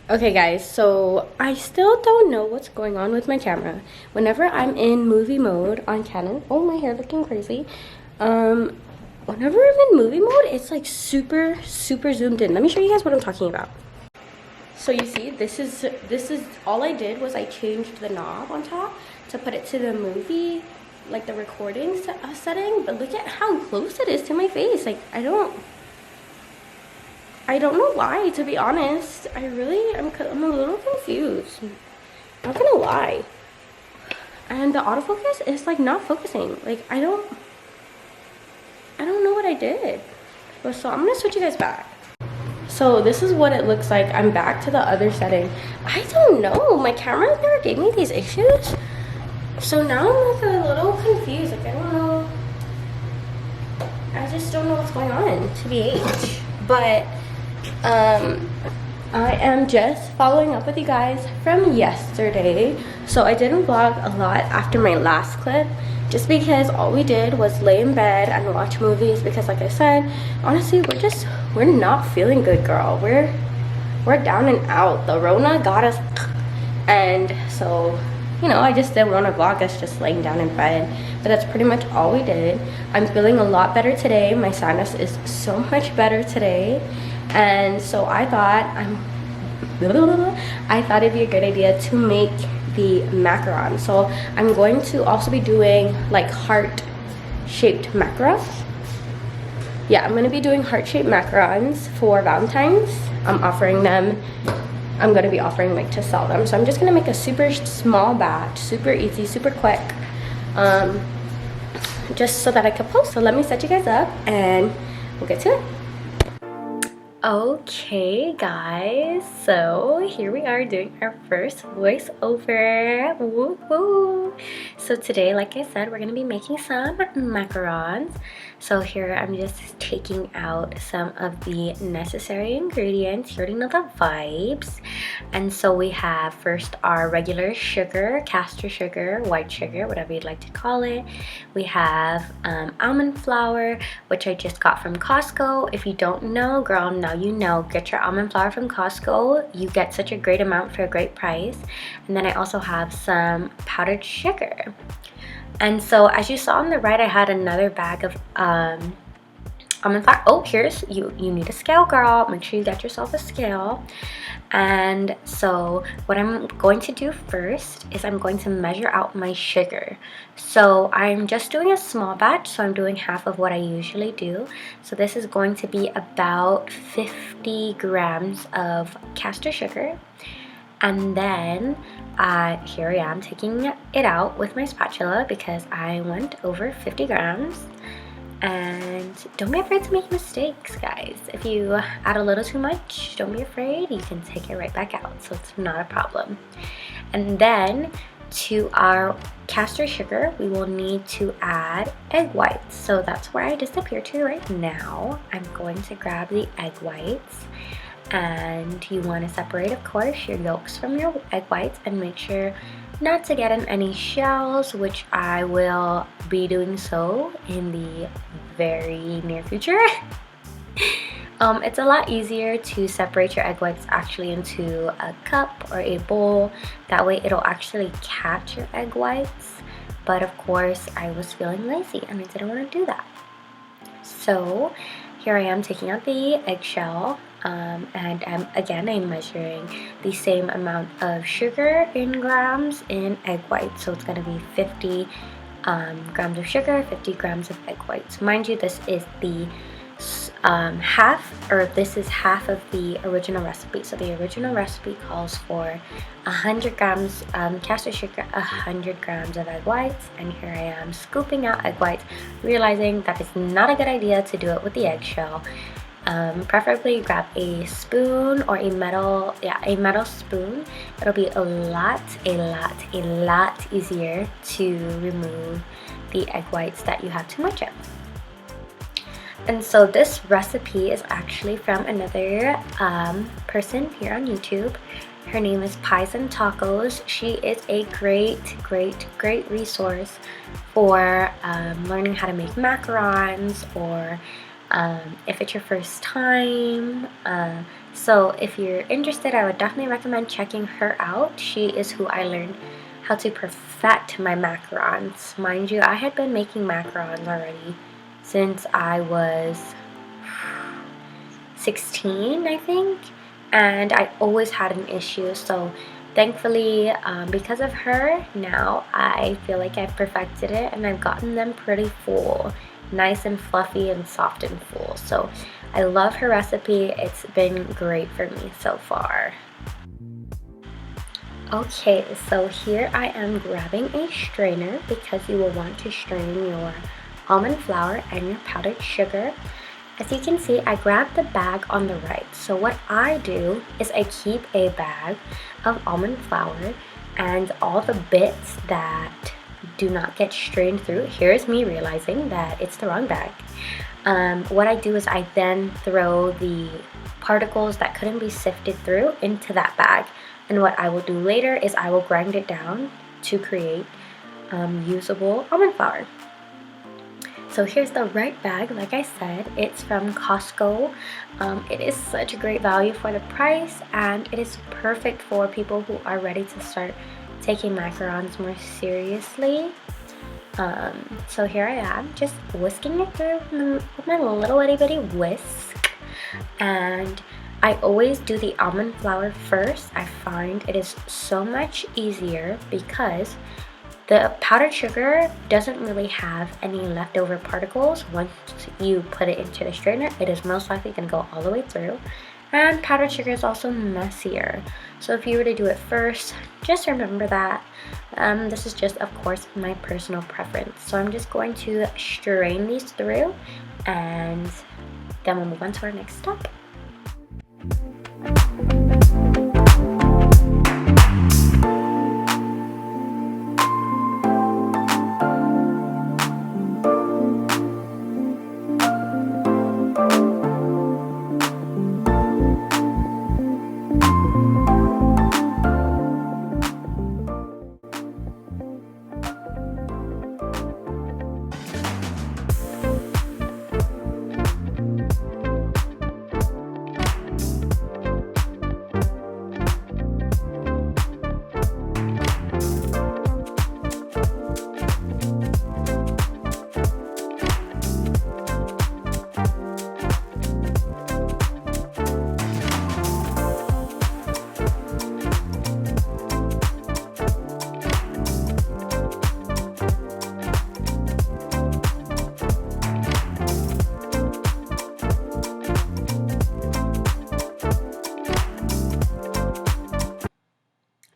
Okay guys, so I still don't know what's going on with my camera. Whenever I'm in movie mode on Canon, oh my hair looking crazy. Whenever I'm in movie mode, it's like super zoomed in. Let me show you guys what I'm talking about. So you see, this is all I did was I changed the knob on top to put it to the movie, like the recording setting, but look at how close it is to my face. Like I don't know why, to be honest. I'm a little confused. Not gonna lie. And the autofocus is like not focusing. Like I don't know what I did. But so I'm gonna switch you guys back. So this is what it looks like. I'm back to the other setting. I don't know. My camera never gave me these issues. So now I'm like a little confused. Like I don't know. I just don't know what's going on, TBH. But I am just following up with you guys from yesterday. So I didn't vlog a lot after my last clip just because all we did was lay in bed and watch movies because like I said, honestly, we're not feeling good, girl. We're down and out. The Rona got us, and so I just didn't want to vlog us just laying down in bed, but that's pretty much all we did. I'm feeling a lot better today. My sinus is so much better today. And so I thought it'd be a good idea to make the macarons. So I'm going to also be doing like heart-shaped macarons. Yeah, I'm going to be doing heart-shaped macarons for Valentine's. I'm going to be offering like to sell them. So I'm just going to make a super small batch, super easy, super quick, just so that I can post. So let me set you guys up and we'll get to it. Okay guys, so here we are doing our first voiceover. Woo woo. So today, like I said, we're going to be making some macarons. So here I'm just taking out some of the necessary ingredients. You already know the vibes. And so we have first our regular sugar, castor sugar, white sugar, whatever you'd like to call it. We have almond flour, which I just got from Costco. If you don't know, girl, now you know. Get your almond flour from Costco. You get such a great amount for a great price. And then I also have some powdered sugar. And so as you saw on the right, I had another bag of almond flour. Oh, here's you need a scale, girl. Make sure you get yourself a scale. And so what I'm going to do first is I'm going to measure out my sugar. So I'm just doing a small batch, so I'm doing half of what I usually do. So this is going to be about 50 grams of castor sugar. And then here I am taking it out with my spatula because I went over 50 grams. And don't be afraid to make mistakes, guys. If you add a little too much, don't be afraid. You can take it right back out, so it's not a problem. And then to our castor sugar, we will need to add egg whites. So that's where I disappear to right now. I'm going to grab the egg whites. And you want to separate, of course, your yolks from your egg whites and make sure not to get in any shells, which I will be doing so in the very near future. It's a lot easier to separate your egg whites actually into a cup or a bowl. That way it'll actually catch your egg whites. But of course, I was feeling lazy and I didn't want to do that. So here I am taking out the eggshell. And I'm measuring the same amount of sugar in grams in egg whites. So it's going to be 50 grams of sugar, 50 grams of egg whites. Mind you, this is the this is half of the original recipe. So the original recipe calls for 100 grams castor sugar, 100 grams of egg whites, and here I am scooping out egg whites, realizing that it's not a good idea to do it with the eggshell. Preferably grab a spoon or a metal spoon. It'll be a lot easier to remove the egg whites that you have too much of. And so this recipe is actually from another person here on YouTube. Her name is Pies and Tacos. She is a great resource for learning how to make macarons, or if it's your first time, So if you're interested, I would definitely recommend checking her out. She is who I learned how to perfect my macarons. Mind you, I had been making macarons already since I was 16, I think, and I always had an issue. So thankfully, because of her, now I feel like I've perfected it and I've gotten them pretty full, nice and fluffy and soft and full. So I love her recipe. It's been great for me so far. Okay, so here I am grabbing a strainer because you will want to strain your almond flour and your powdered sugar. As you can see, I grabbed the bag on the right. So what I do is I keep a bag of almond flour and all the bits that do not get strained through. Here's me realizing that it's the wrong bag. What I do is I then throw the particles that couldn't be sifted through into that bag. And what I will do later is I will grind it down to create usable almond flour. So here's the right bag. Like I said, it's from Costco. It is such a great value for the price, and it is perfect for people who are ready to start taking macarons more seriously. So here I am, just whisking it through with my little itty bitty whisk. And I always do the almond flour first. I find it is so much easier because the powdered sugar doesn't really have any leftover particles. Once you put it into the strainer, it is most likely going to go all the way through. And powdered sugar is also messier. So if you were to do it first, just remember that. This is just, of course, my personal preference. So I'm just going to strain these through, and then we'll move on to our next step.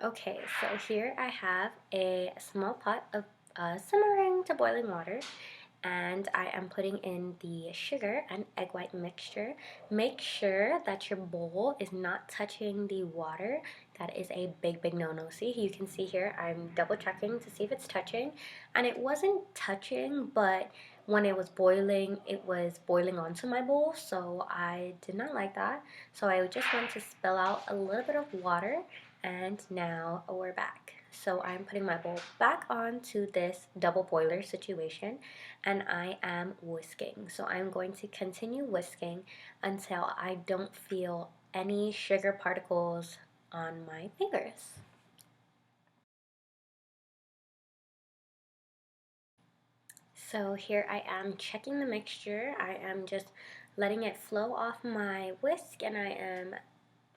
Okay, so here I have a small pot of simmering to boiling water, and I am putting in the sugar and egg white mixture. Make sure that your bowl is not touching the water. That is a big no-no. See, you can see here I'm double checking to see if it's touching, and it wasn't touching, but when it was boiling onto my bowl, so I did not like that. So I just want to spill out a little bit of water, and now we're back. So I'm putting my bowl back onto this double boiler situation, and I am whisking. So I'm going to continue whisking until I don't feel any sugar particles on my fingers. So here I am checking the mixture. I am just letting it flow off my whisk, and I am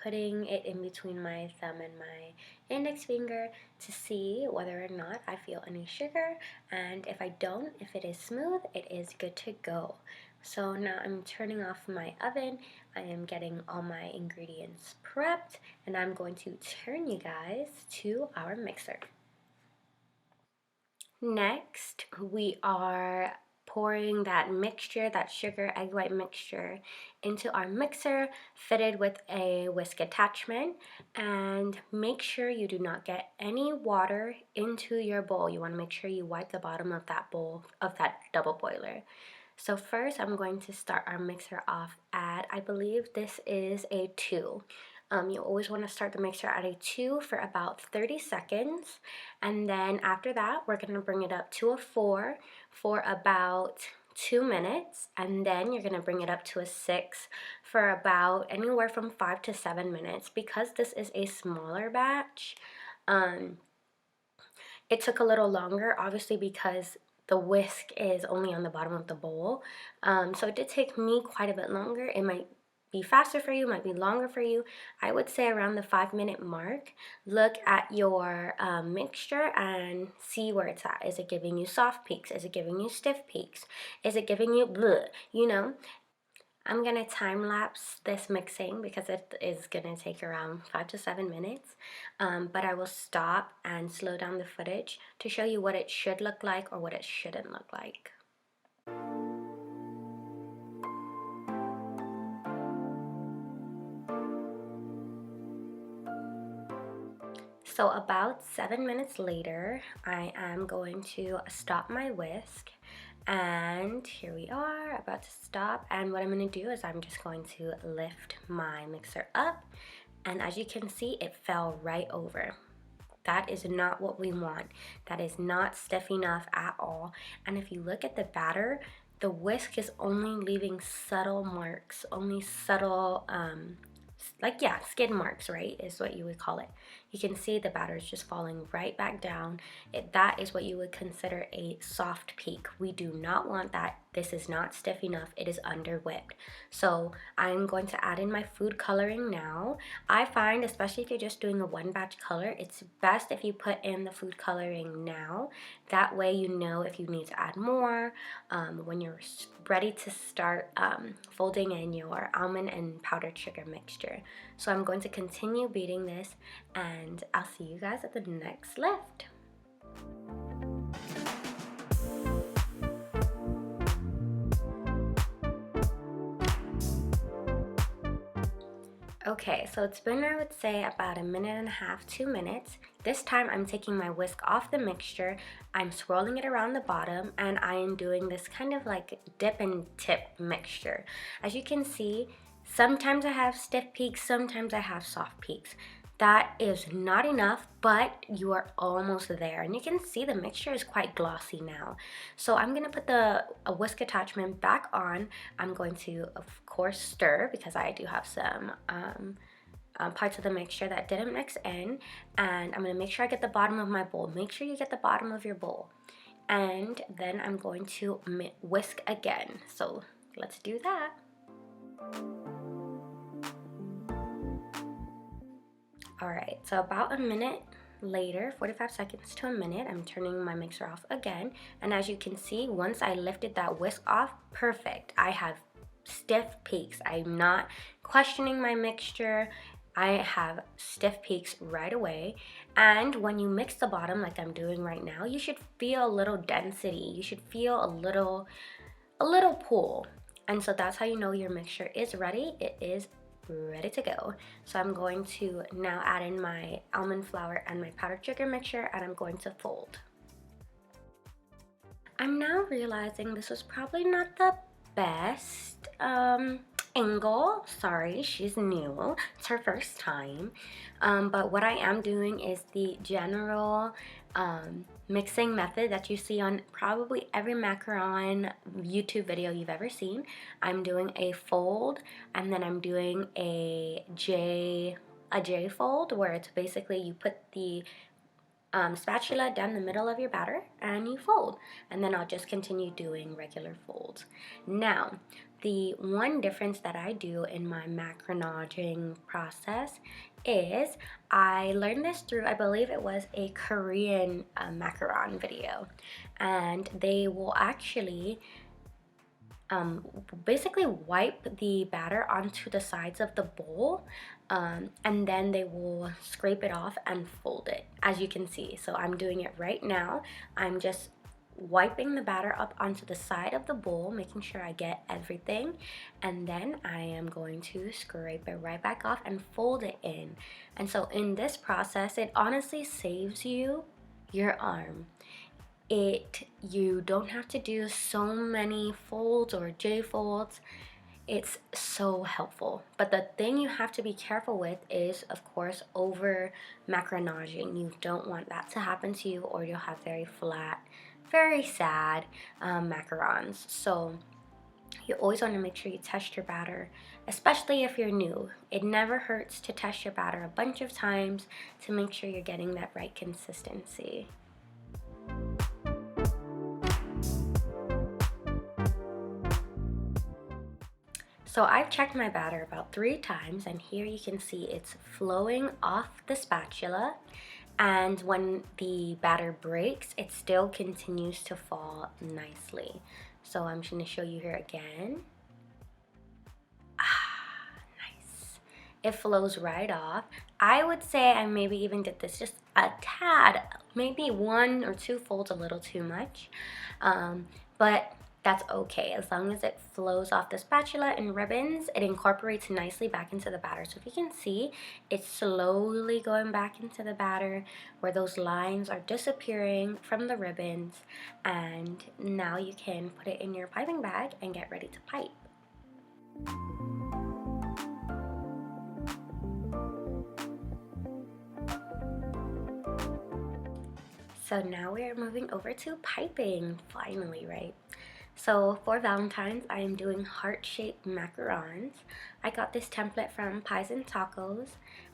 putting it in between my thumb and my index finger to see whether or not I feel any sugar, and if I don't, if it is smooth, it is good to go. So now I'm turning off my oven. I am getting all my ingredients prepped, and I'm going to turn you guys to our mixer. Next, we are pouring that mixture, that sugar egg white mixture, into our mixer fitted with a whisk attachment. And make sure you do not get any water into your bowl. You want to make sure you wipe the bottom of that bowl, of that double boiler. So first I'm going to start our mixer off at, I believe this is a 2. You always want to start the mixer at a 2 for about 30 seconds. And then after that, we're going to bring it up to a 4 for about 2 minutes, and then you're going to bring it up to a 6 for about anywhere from 5 to 7 minutes. Because this is a smaller batch, it took a little longer, obviously, because the whisk is only on the bottom of the bowl. So it did take me quite a bit longer. It might be faster for you, might be longer for you. I would say around the 5-minute mark. Look at your mixture and see where it's at. Is it giving you soft peaks? Is it giving you stiff peaks? Is it giving you bleh? You know, I'm gonna time lapse this mixing because it is gonna take around 5 to 7 minutes. But I will stop and slow down the footage to show you what it should look like or what it shouldn't look like. So about 7 minutes later, I am going to stop my whisk, and here we are about to stop. And what I'm going to do is I'm just going to lift my mixer up, and as you can see, it fell right over. That is not what we want. That is not stiff enough at all. And if you look at the batter, the whisk is only leaving subtle marks, only subtle skid marks, right, is what you would call it. You can see the batter is just falling right back down. That is what you would consider a soft peak. We do not want that. This is not stiff enough. It is under whipped. So I'm going to add in my food coloring now. I find, especially if you're just doing a one batch color, it's best if you put in the food coloring now. That way you know if you need to add more when you're ready to start folding in your almond and powdered sugar mixture. So I'm going to continue beating this, and I'll see you guys at the next lift. Okay, so it's been, I would say, about 1.5 minutes, 2 minutes. This time I'm taking my whisk off the mixture, I'm swirling it around the bottom, and I am doing this kind of like dip and tip mixture. As you can see, sometimes I have stiff peaks, sometimes I have soft peaks. That is not enough, but you are almost there. And you can see the mixture is quite glossy now. So I'm going to put the whisk attachment back on. I'm going to, of course, stir because I do have some parts of the mixture that didn't mix in. And I'm going to make sure I get the bottom of my bowl. Make sure you get the bottom of your bowl. And then I'm going to whisk again. So let's do that. Alright, so about a minute later, 45 seconds to a minute, I'm turning my mixer off again. And as you can see, once I lifted that whisk off, perfect. I have stiff peaks. I'm not questioning my mixture. I have stiff peaks right away. And when you mix the bottom like I'm doing right now, you should feel a little density. You should feel a little pull. And so that's how you know your mixture is ready. It is ready to go. So I'm going to now add in my almond flour and my powdered sugar mixture, and I'm going to fold. I'm now realizing this was probably not the best angle. Sorry, she's new. It's her first time. But what I am doing is the general mixing method that you see on probably every macaron YouTube video you've ever seen. I'm doing a fold, and then I'm doing a J fold, where it's basically you put the spatula down the middle of your batter and you fold, and then I'll just continue doing regular folds. Now, the one difference that I do in my macaronaging process is I learned this through, I believe it was a Korean macaron video, and they will actually basically wipe the batter onto the sides of the bowl, and then they will scrape it off and fold it, as you can see. So I'm doing it right now. I'm just wiping the batter up onto the side of the bowl, making sure I get everything, and then I am going to scrape it right back off and fold it in. And so in this process, it honestly saves you your arm. You don't have to do so many folds or J folds. It's so helpful. But the thing you have to be careful with is, of course, over macaronaging. You don't want that to happen to you, or you'll have very flat very sad macarons. So you always want to make sure you test your batter, especially if you're new. It never hurts to test your batter a bunch of times to make sure you're getting that right consistency. So I've checked my batter about 3 times, and here you can see it's flowing off the spatula, and when the batter breaks, it still continues to fall nicely. So I'm just going to show you here again. Nice. It flows right off. I would say I maybe even did this just a tad, maybe 1 or 2 folds a little too much, but that's okay. As long as it flows off the spatula and ribbons, it incorporates nicely back into the batter. So if you can see, it's slowly going back into the batter where those lines are disappearing from the ribbons, and now you can put it in your piping bag and get ready to pipe. So now we are moving over to piping, finally, right? So for Valentine's, I am doing heart-shaped macarons. I got this template from Pies and Tacos,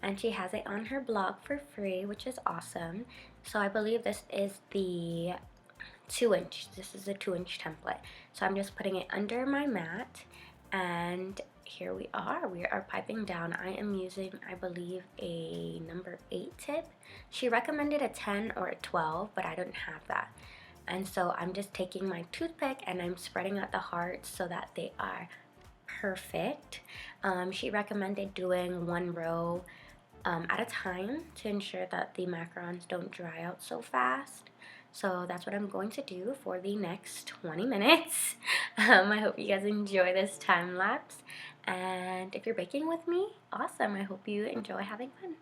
and she has it on her blog for free, which is awesome. So I believe this is the 2-inch. This is a 2-inch template. So I'm just putting it under my mat, and here we are piping down. I am using, I believe, a number 8 tip. She recommended a 10 or a 12, but I don't have that. And so I'm just taking my toothpick and I'm spreading out the hearts so that they are perfect. She recommended doing 1 row at a time to ensure that the macarons don't dry out so fast. So that's what I'm going to do for the next 20 minutes. I hope you guys enjoy this time lapse. And if you're baking with me, awesome. I hope you enjoy having fun.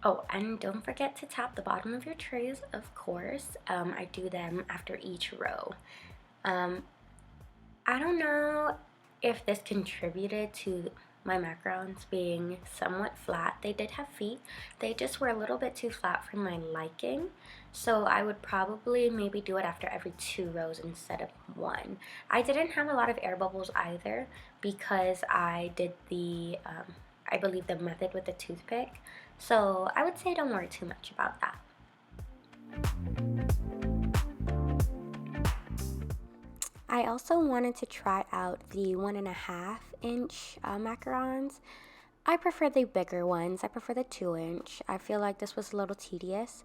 Oh, and don't forget to tap the bottom of your trays, of course. I do them after each row. I don't know if this contributed to my macarons being somewhat flat. They did have feet. They just were a little bit too flat for my liking. So I would probably maybe do it after every 2 rows instead of 1. I didn't have a lot of air bubbles either because I did the, I believe, the method with the toothpick. So I would say don't worry too much about that. I also wanted to try out the 1.5-inch macarons. I prefer the bigger ones. I prefer the 2-inch. I feel like this was a little tedious.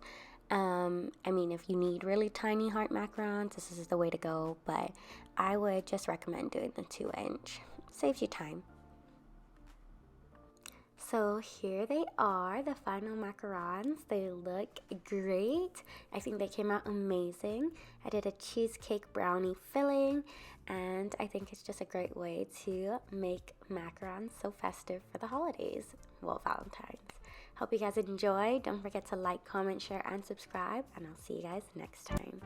I mean, if you need really tiny heart macarons, this is the way to go, but I would just recommend doing the 2-inch. Saves you time. So here they are, the final macarons. They look great. I think they came out amazing. I did a cheesecake brownie filling, and I think it's just a great way to make macarons so festive for the holidays. Well, Valentine's. Hope you guys enjoy. Don't forget to like, comment, share, and subscribe, and I'll see you guys next time.